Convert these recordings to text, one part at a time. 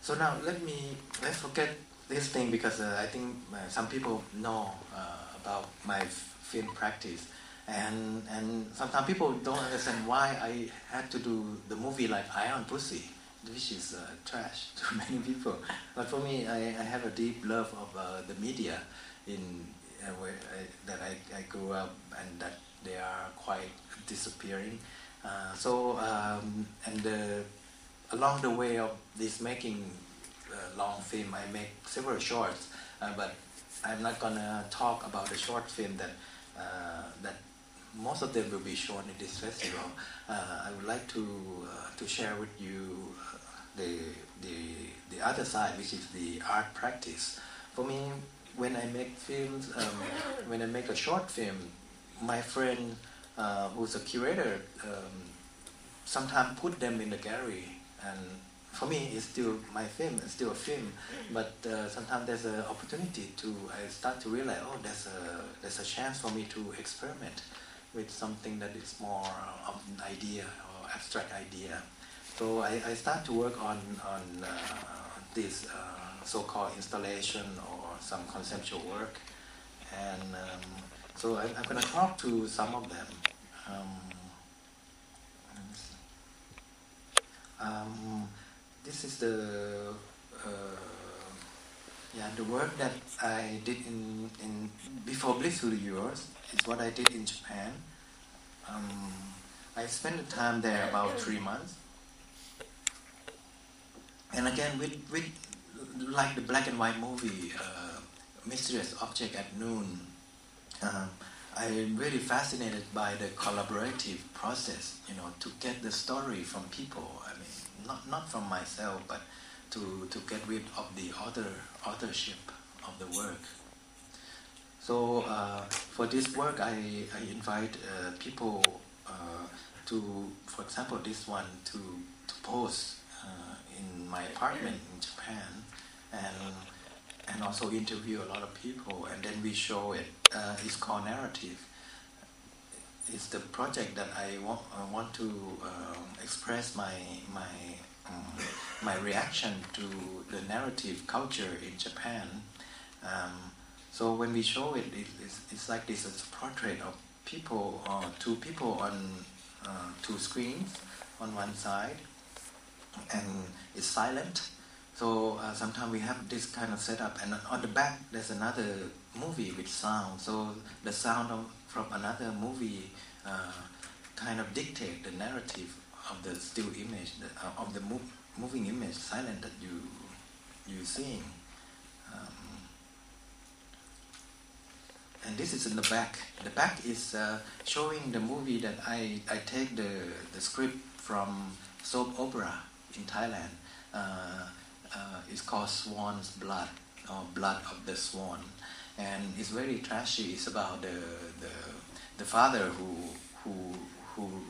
So now let's forget this thing because I think some people know about my film practice, and sometimes people don't understand why I had to do the movie like Iron Pussy, which is trash to many people. But for me, I have a deep love of the media in where I grew up, and that they are quite disappearing. Along the way of this making long film, I make several shorts, but I'm not gonna talk about the short film that most of them will be shown in this festival. I would like to share with you the other side, which is the art practice. For me, when I make films, when I make a short film, my friend who's a curator sometimes put them in the gallery, and for me it's still my film, it's still a film, but sometimes there's an opportunity I start to realize, there's a chance for me to experiment with something that is more of an idea or abstract idea. So I start to work on this so-called installation or some conceptual work, and so I'm going to talk to some of them. This is the work that I did in before Blissful Yours. Is what I did in Japan. I spent the time there about 3 months, and again with like the black and white movie Mysterious Object at Noon. I'm really fascinated by the collaborative process, to get the story from people. I mean, not from myself, but to get rid of the authorship of the work. So for this work, I invite people to, for example, this one to pose in my apartment in Japan, and also interview a lot of people, and then we show it. It's called Narrative. It's the project that I want to express my reaction to the narrative culture in Japan. So when we show it, it's like this. It's a portrait of people, two people on two screens on one side, and it's silent. So sometimes we have this kind of setup, and on the back there's another movie with sound. So the sound from another movie kind of dictate the narrative of the still image, of the moving image, silent, that you seeing. And this is in the back. The back is showing the movie that I take the script from soap opera in Thailand. It's called Swan's Blood, or Blood of the Swan, and it's very trashy. It's about the father who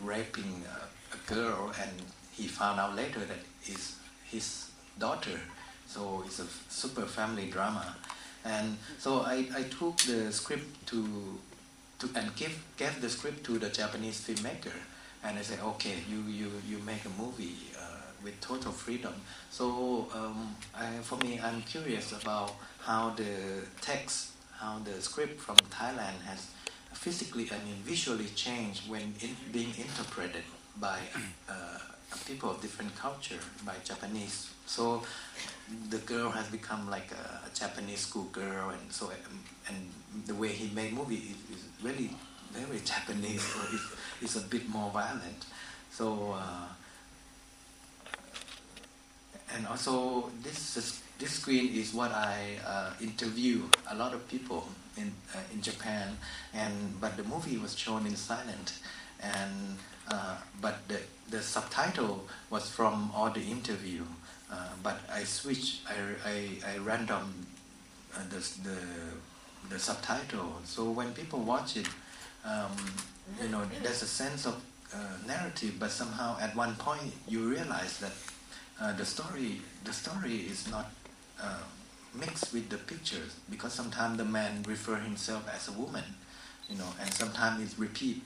raping a girl, and he found out later that it's his daughter. So it's a super family drama. And so I took the script and gave the script to the Japanese filmmaker, and I said, okay, you make a movie with total freedom. So for me, I'm curious about how the text, how the script from Thailand has physically, visually changed when being interpreted by people of different culture, by Japanese. So the girl has become like a Japanese schoolgirl, and so and the way he made movie is really very Japanese, so it's a bit more violent. So and also this screen is what I interview a lot of people in Japan, but the movie was shown in silent, and but the subtitle was from all the interview. But I switched, I random the subtitle. So when people watch it, there's a sense of narrative, but somehow at one point you realize that the story is not mixed with the pictures, because sometimes the man refer himself as a woman, and sometimes it's repeat.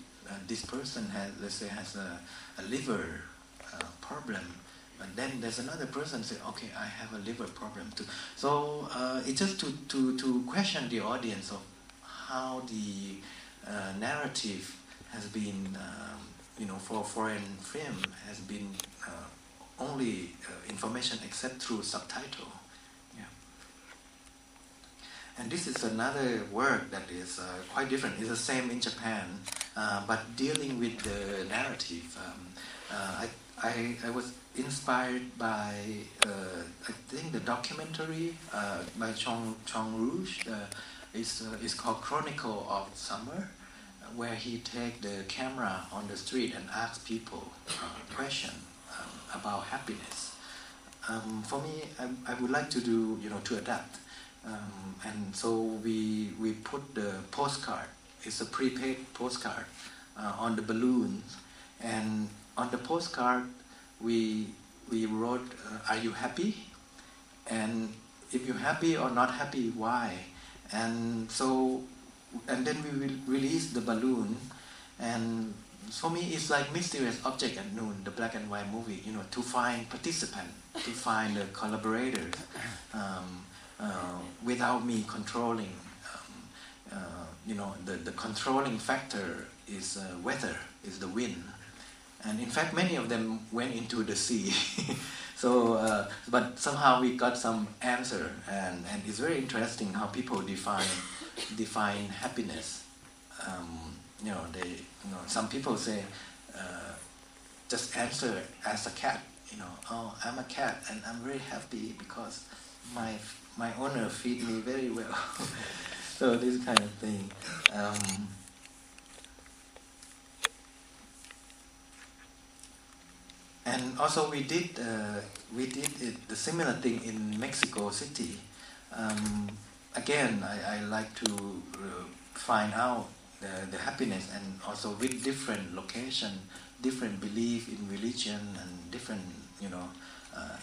This person has a liver problem, But then there's another person say, okay, I have a liver problem too. So it's just to question the audience of how the narrative has been, for foreign film has been only information except through subtitle. Yeah. And this is another work that is quite different. It's the same in Japan, but dealing with the narrative. I was inspired by, I think, the documentary by Chong Rouge. It's called Chronicle of Summer, where he take the camera on the street and ask people question about happiness. For me, I would like to do, to adapt. And so we put the postcard. It's a prepaid postcard on the balloons, and on the postcard we wrote, "Are you happy?" And if you're happy or not happy, why? And then we will release the balloon, and for me it's like Mysterious Object at Noon, the black and white movie, to find participants, to find the collaborators, without me controlling. The controlling factor is weather, is the wind. And in fact, many of them went into the sea. So, but somehow we got some answer, and it's very interesting how people define happiness. Some people say, just answer as a cat. Oh, I'm a cat, and I'm very happy because my owner feed me very well. So this kind of thing. And also we did the similar thing in Mexico City. Again, I like to find out the happiness, and also with different location, different belief in religion, and different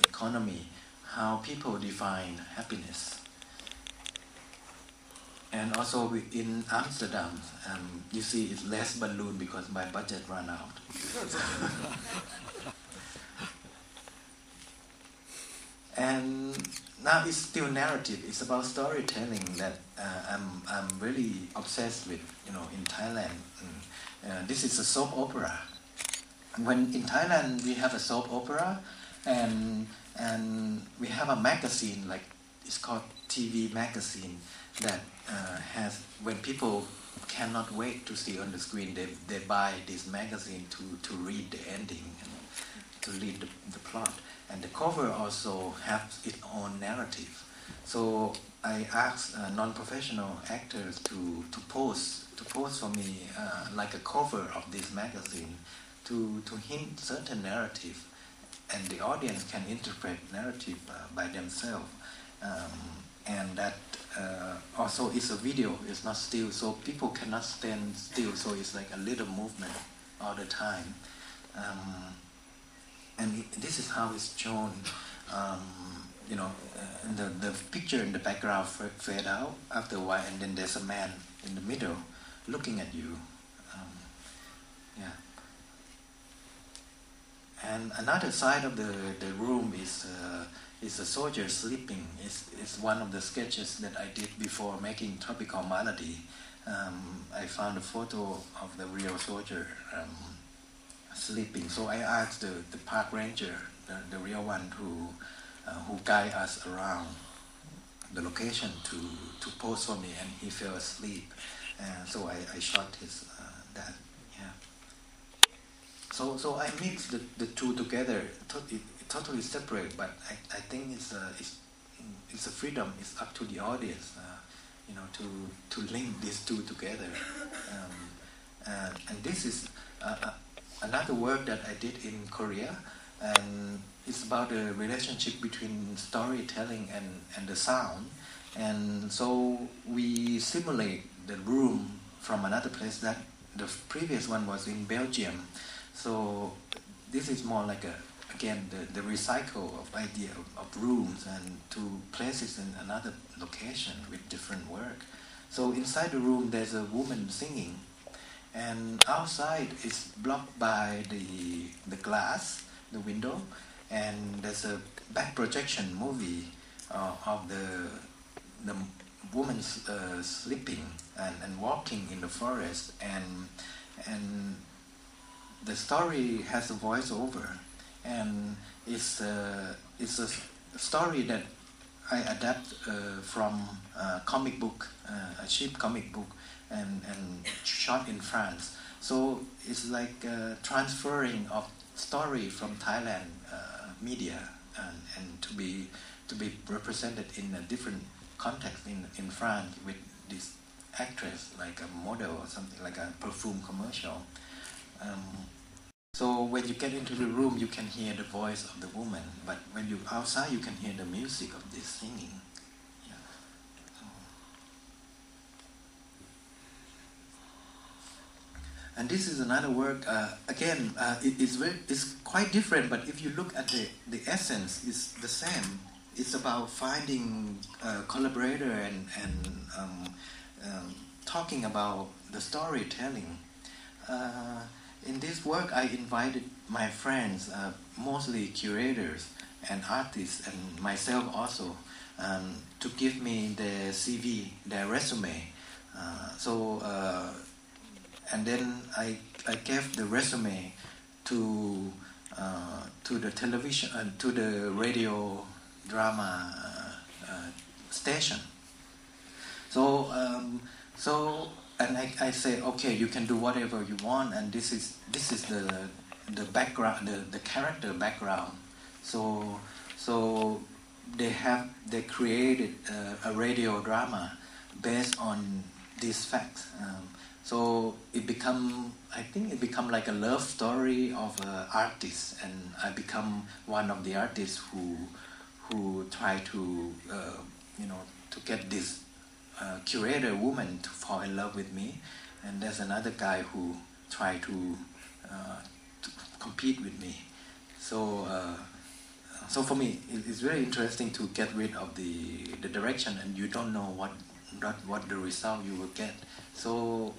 economy, how people define happiness. And also in Amsterdam, you see it's less balloon because my budget ran out. And now it's still narrative. It's about storytelling that I'm really obsessed with. In Thailand, this is a soap opera. When in Thailand we have a soap opera, and we have a magazine, like it's called TV magazine, that has, when people cannot wait to see on the screen, they buy this magazine to read the ending and to read the plot. And the cover also has its own narrative. So I asked non-professional actors to pose for me like a cover of this magazine to hint certain narrative, and the audience can interpret narrative by themselves. And that also is a video, it's not still, so people cannot stand still, so it's like a little movement all the time. And this is how it's shown. The picture in the background fade out after a while, and then there's a man in the middle looking at you. And another side of the room is a soldier sleeping. It's one of the sketches that I did before making Tropical Malady. I found a photo of the real soldier sleeping. So I asked the park ranger, the real one who guide us around the location to pose for me, and he fell asleep. So I shot his that. Yeah. So I mixed the two together, totally separate. But I think it's a freedom. It's up to the audience, to link these two together. And this is another work that I did in Korea, and it's about the relationship between storytelling and the sound. And so we simulate the room from another place. That the previous one was in Belgium. So this is more like the recycle of idea of rooms and to places in another location with different work. So inside the room there's a woman singing, and outside is blocked by the glass, the window, and there's a back projection movie of the woman sleeping and walking in the forest, and the story has a voiceover, and it's a story that I adapt from a comic book, a cheap comic book, and shot in France. So it's like transferring of story from Thailand media and to be represented in a different context in France with this actress, like a model or something, like a perfume commercial. So when you get into the room, you can hear the voice of the woman, but when you're outside, you can hear the music of this singing. Yeah. And this is another work. Again, it's quite different, but if you look at the essence, it's the same. It's about finding a collaborator and talking about the storytelling. In this work, I invited my friends, mostly curators and artists, and myself also, to give me their CV, their resume. And then I gave the resume to the television, to the radio drama station. And I say, okay, you can do whatever you want, and this is the background, the character background. So they created a radio drama based on these facts. So I think it become like a love story of an artist, and I become one of the artists who try to to get this curator woman to fall in love with me, and there's another guy who tried to compete with me. So for me, it's very interesting to get rid of the direction, and you don't know what the result you will get. So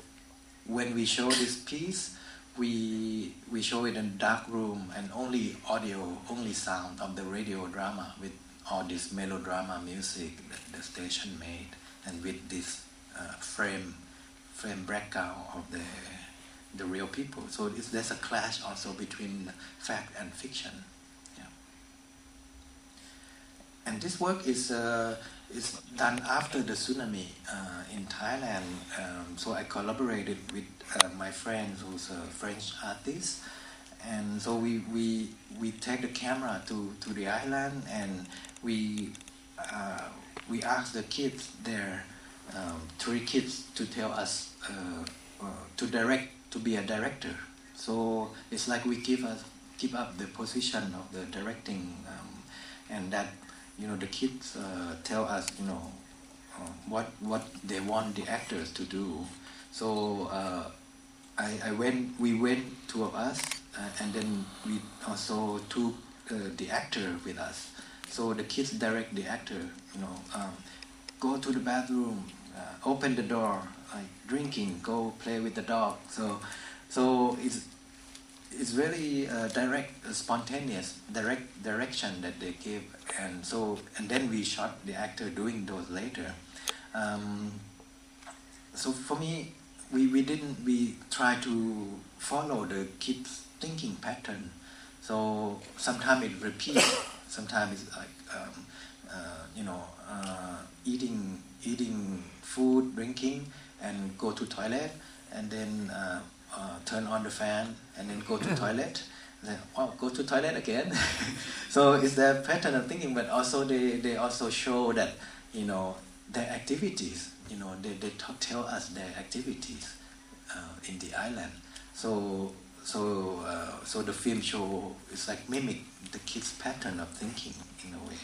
when we show this piece, we show it in a dark room and only audio, only sound of the radio drama with all this melodrama music that the station made, and with this frame background of the real people. So there's a clash also between fact and fiction. Yeah. And this work is done after the tsunami in Thailand. So I collaborated with my friend who's a French artist, and so we take the camera to the island, and we asked the kids there, 3 kids, to tell us to direct, to be a director. So it's like we give up the position of the directing, and that the kids tell us what they want the actors to do. So we went 2 of us, and then we also took the actor with us. So the kids direct the actor, go to the bathroom, open the door, like drinking, go play with the dog. So it's very direct, spontaneous, direct direction that they give, and then we shot the actor doing those later. So for me, we try to follow the kids' thinking pattern. So sometimes it repeats, sometimes it's like eating food, drinking, and go to toilet, and then turn on the fan, and then go to toilet, and then go to toilet again. So it's their pattern of thinking, but also they also show that their activities. They tell us their activities in the island. So the film show is like mimic the kids' pattern of thinking in a way.